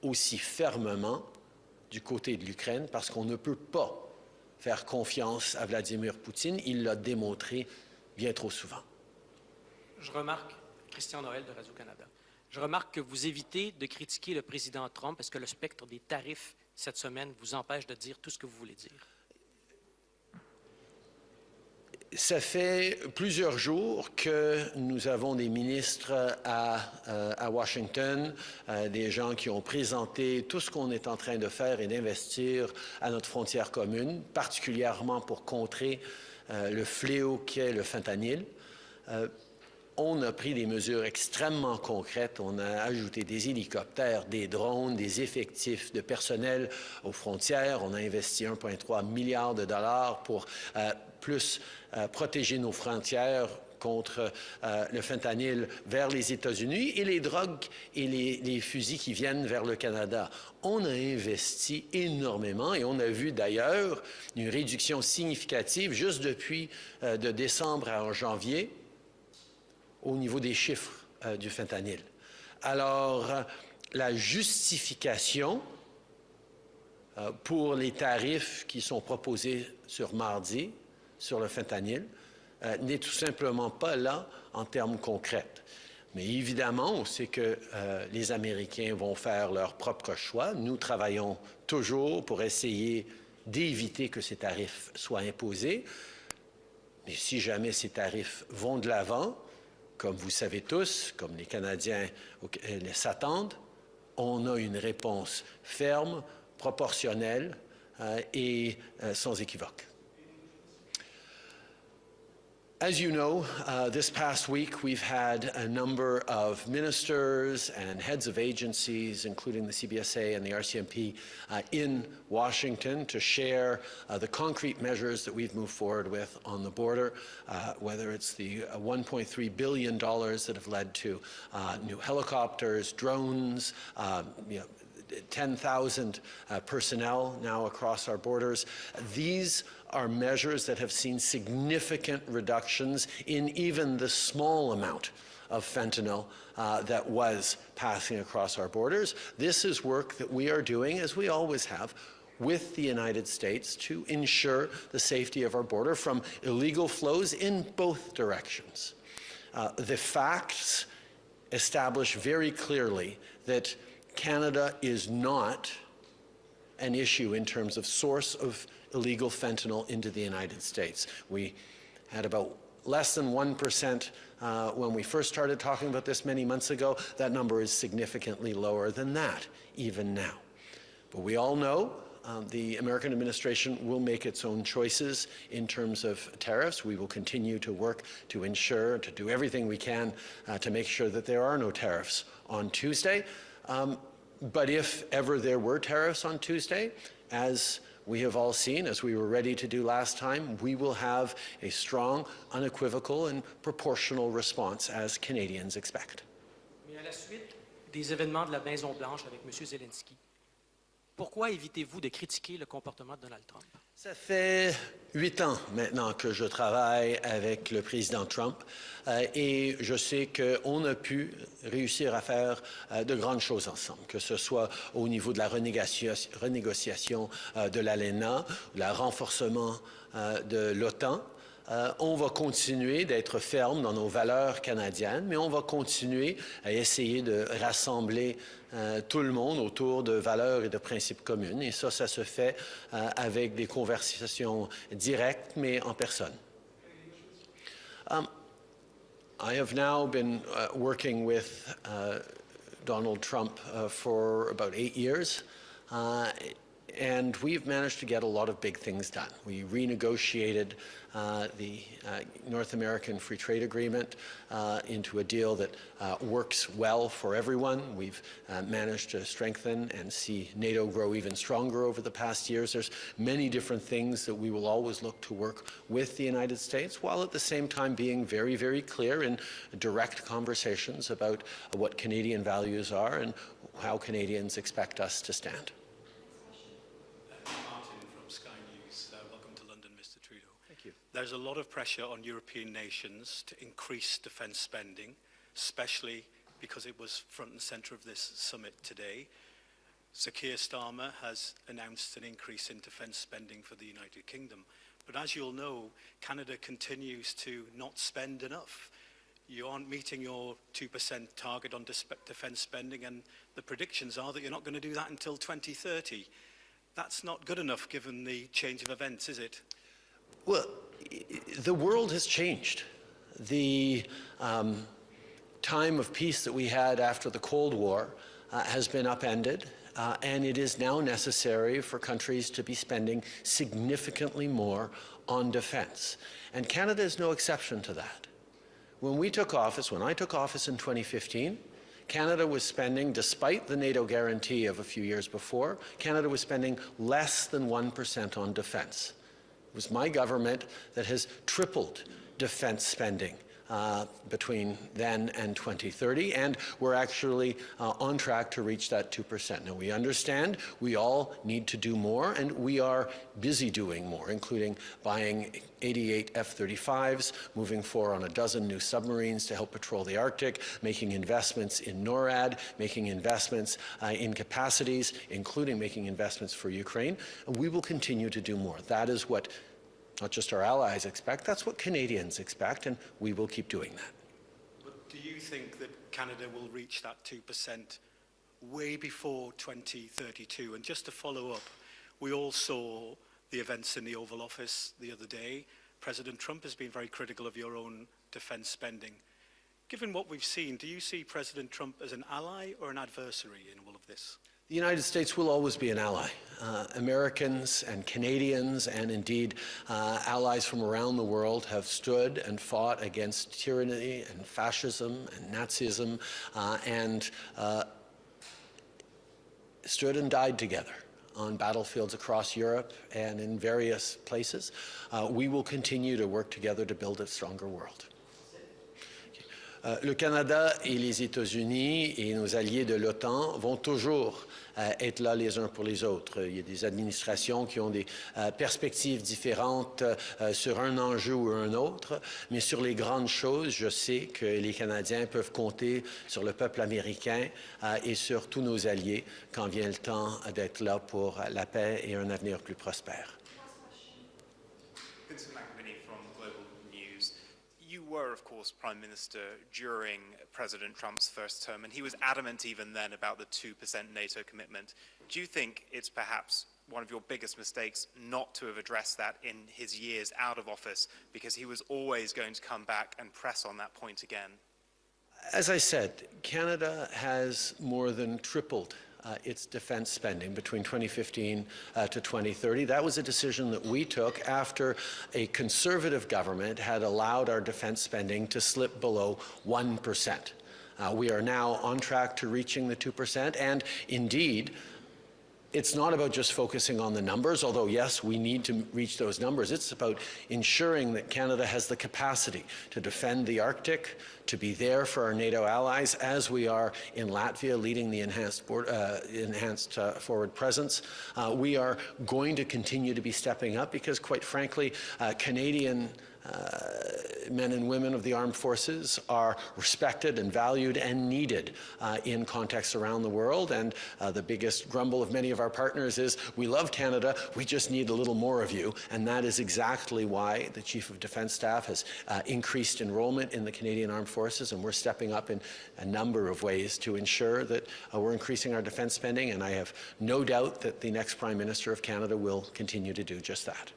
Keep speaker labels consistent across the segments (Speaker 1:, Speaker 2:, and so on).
Speaker 1: aussi fermement du côté de l'Ukraine parce qu'on ne peut pas faire confiance à Vladimir Poutine. Il l'a démontré bien trop souvent.
Speaker 2: Je remarque, Christian Noël de Radio-Canada, je remarque que vous évitez de critiquer le président Trump parce que le spectre des tarifs cette semaine vous empêche de dire tout ce que vous voulez dire.
Speaker 1: Ça fait plusieurs jours que nous avons des ministres à Washington, des gens qui ont présenté tout ce qu'on est en train de faire et d'investir à notre frontière commune, particulièrement pour contrer le fléau qu'est le fentanyl. On a pris des mesures extrêmement concrètes. On a ajouté des hélicoptères, des drones, des effectifs de personnel aux frontières. On a investi 1,3 milliard de dollars pour protéger nos frontières contre le fentanyl vers les États-Unis et les drogues et les fusils qui viennent vers le Canada. On a investi énormément et on a vu d'ailleurs une réduction significative juste depuis de décembre à janvier au niveau des chiffres du fentanyl. Alors, la justification pour les tarifs qui sont proposés sur mardi sur le fentanyl n'est tout simplement pas là en termes concrets. Mais évidemment, on sait que les Américains vont faire leur propre choix. Nous travaillons toujours pour essayer d'éviter que ces tarifs soient imposés. Mais si jamais ces tarifs vont de l'avant, comme vous savez tous, comme les Canadiens s'attendent, on a une réponse ferme, proportionnelle et sans équivoque. As you know, this past week we've had a number of ministers and heads of agencies, including the CBSA and the RCMP, in Washington to share the concrete measures that we've moved forward with on the border, whether it's the $1.3 billion that have led to new helicopters, drones, 10,000 personnel now across our borders. These are measures that have seen significant reductions in even the small amount of fentanyl that was passing across our borders. This is work that we are doing, as we always have, with the United States to ensure the safety of our border from illegal flows in both directions. The facts establish very clearly that Canada is not an issue in terms of source of illegal fentanyl into the United States. We had about less than 1% when we first started talking about this many months ago. That number is significantly lower than that, even now. But we all know the American administration will make its own choices in terms of tariffs. We will continue to work to ensure, to do everything we can to make sure that there are no tariffs on Tuesday. But if ever there were tariffs on Tuesday, as we have all seen, as we were ready to do last time, we will have a strong, unequivocal, and proportional response as Canadians expect.
Speaker 2: Mais à la suite des événements de la Maison-Blanche avec M. Zelensky, pourquoi évitez-vous de critiquer le comportement de Donald Trump?
Speaker 1: Ça fait 8 ans maintenant que je travaille avec le président Trump et je sais qu'on a pu réussir à faire de grandes choses ensemble, que ce soit au niveau de la renégociation de l'ALENA, le renforcement de l'OTAN. On va continuer d'être ferme dans nos valeurs canadiennes, mais on va continuer à essayer de rassembler tout le monde autour de valeurs et de principes communs. Et ça se fait avec des conversations directes, mais en personne. I have now been working with Donald Trump for about 8 years. And we've managed to get a lot of big things done. We renegotiated the North American Free Trade Agreement into a deal that works well for everyone. We've managed to strengthen and see NATO grow even stronger over the past years. There's many different things that we will always look to work with the United States, while at the same time being very, very clear in direct conversations about what Canadian values are and how Canadians expect us to stand.
Speaker 3: There's a lot of pressure on European nations to increase defence spending, especially because it was front and centre of this summit today. Sir Keir Starmer has announced an increase in defence spending for the United Kingdom. But as you'll know, Canada continues to not spend enough. You aren't meeting your 2% target on defence spending, and the predictions are that you're not going to do that until 2030. That's not good enough given the change of events, is it?
Speaker 1: Well, the world has changed. The time of peace that we had after the Cold War has been upended, and it is now necessary for countries to be spending significantly more on defense. And Canada is no exception to that. When I took office in 2015, Canada was spending, despite the NATO guarantee of a few years before, Canada was spending less than 1% on defense. It was my government that has tripled defense spending between then and 2030, and we're actually on track to reach that 2%. Now, we understand we all need to do more, and we are busy doing more, including buying 88 F-35s, moving forward on a dozen new submarines to help patrol the Arctic, making investments in NORAD, making investments in capacities, including making investments for Ukraine. And we will continue to do more. That is what not just our allies expect, that's what Canadians expect, and we will keep doing that.
Speaker 3: But do you think that Canada will reach that 2% way before 2032? And just to follow up, we all saw the events in the Oval Office the other day. President Trump has been very critical of your own defence spending. Given what we've seen, do you see President Trump as an ally or an adversary in all of this?
Speaker 1: The United States will always be an ally. Americans and Canadians and indeed allies from around the world have stood and fought against tyranny and fascism and Nazism and stood and died together on battlefields across Europe and in various places. We will continue to work together to build a stronger world. Le Canada et les États-Unis et nos alliés de l'OTAN vont toujours être là les uns pour les autres. Il y a des administrations qui ont des perspectives différentes sur un enjeu ou un autre, mais sur les grandes choses, je sais que les Canadiens peuvent compter sur le peuple américain et sur tous nos alliés quand vient le temps d'être là pour la paix et un avenir plus prospère.
Speaker 4: You were, of course, Prime Minister during President Trump's first term, and he was adamant even then about the 2% NATO commitment. Do you think it's perhaps one of your biggest mistakes not to have addressed that in his years out of office, because he was always going to come back and press on that point again?
Speaker 1: As I said, Canada has more than tripled its defense spending between 2015 to 2030. That was a decision that we took after a conservative government had allowed our defense spending to slip below 1%. We are now on track to reaching the 2%, and indeed, it's not about just focusing on the numbers, although yes, we need to reach those numbers. It's about ensuring that Canada has the capacity to defend the Arctic, to be there for our NATO allies, as we are in Latvia leading the enhanced forward presence. We are going to continue to be stepping up because, quite frankly, Canadian men and women of the armed forces are respected and valued and needed in contexts around the world. And the biggest grumble of many of our partners is, we love Canada, we just need a little more of you. And that is exactly why the Chief of Defence Staff has increased enrollment in the Canadian Armed Forces, and we're stepping up in a number of ways to ensure that we're increasing our defence spending. And I have no doubt that the next Prime Minister of Canada will continue to do just that.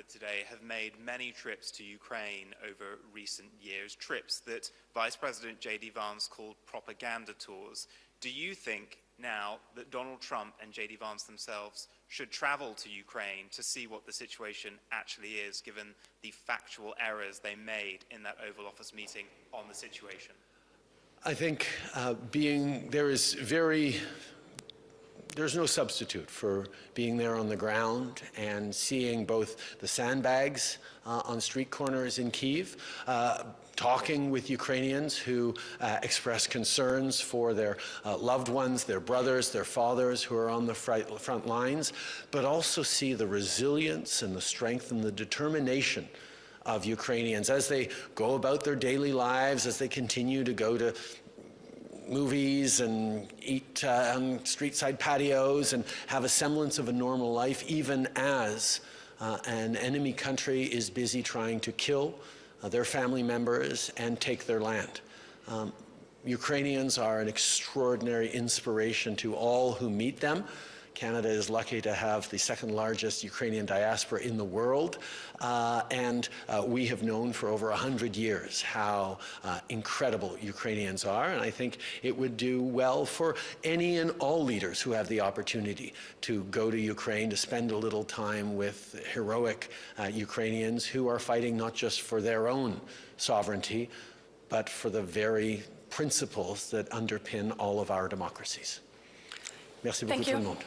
Speaker 4: Today have made many trips to Ukraine over recent years, trips that Vice President J.D. Vance called propaganda tours. Do you think now that Donald Trump and J.D. Vance themselves should travel to Ukraine to see what the situation actually is, given the factual errors they made in that Oval Office meeting on the situation?
Speaker 1: I think there's no substitute for being there on the ground and seeing both the sandbags on street corners in Kyiv, talking with Ukrainians who express concerns for their loved ones, their brothers, their fathers who are on the front lines, but also see the resilience and the strength and the determination of Ukrainians as they go about their daily lives, as they continue to go to movies and eat on street-side patios and have a semblance of a normal life, even as an enemy country is busy trying to kill their family members and take their land. Ukrainians are an extraordinary inspiration to all who meet them. Canada is lucky to have the second largest Ukrainian diaspora in the world, and we have known for over 100 years how incredible Ukrainians are, and I think it would do well for any and all leaders who have the opportunity to go to Ukraine, to spend a little time with heroic Ukrainians who are fighting not just for their own sovereignty, but for the very principles that underpin all of our democracies. Merci beaucoup tout le monde.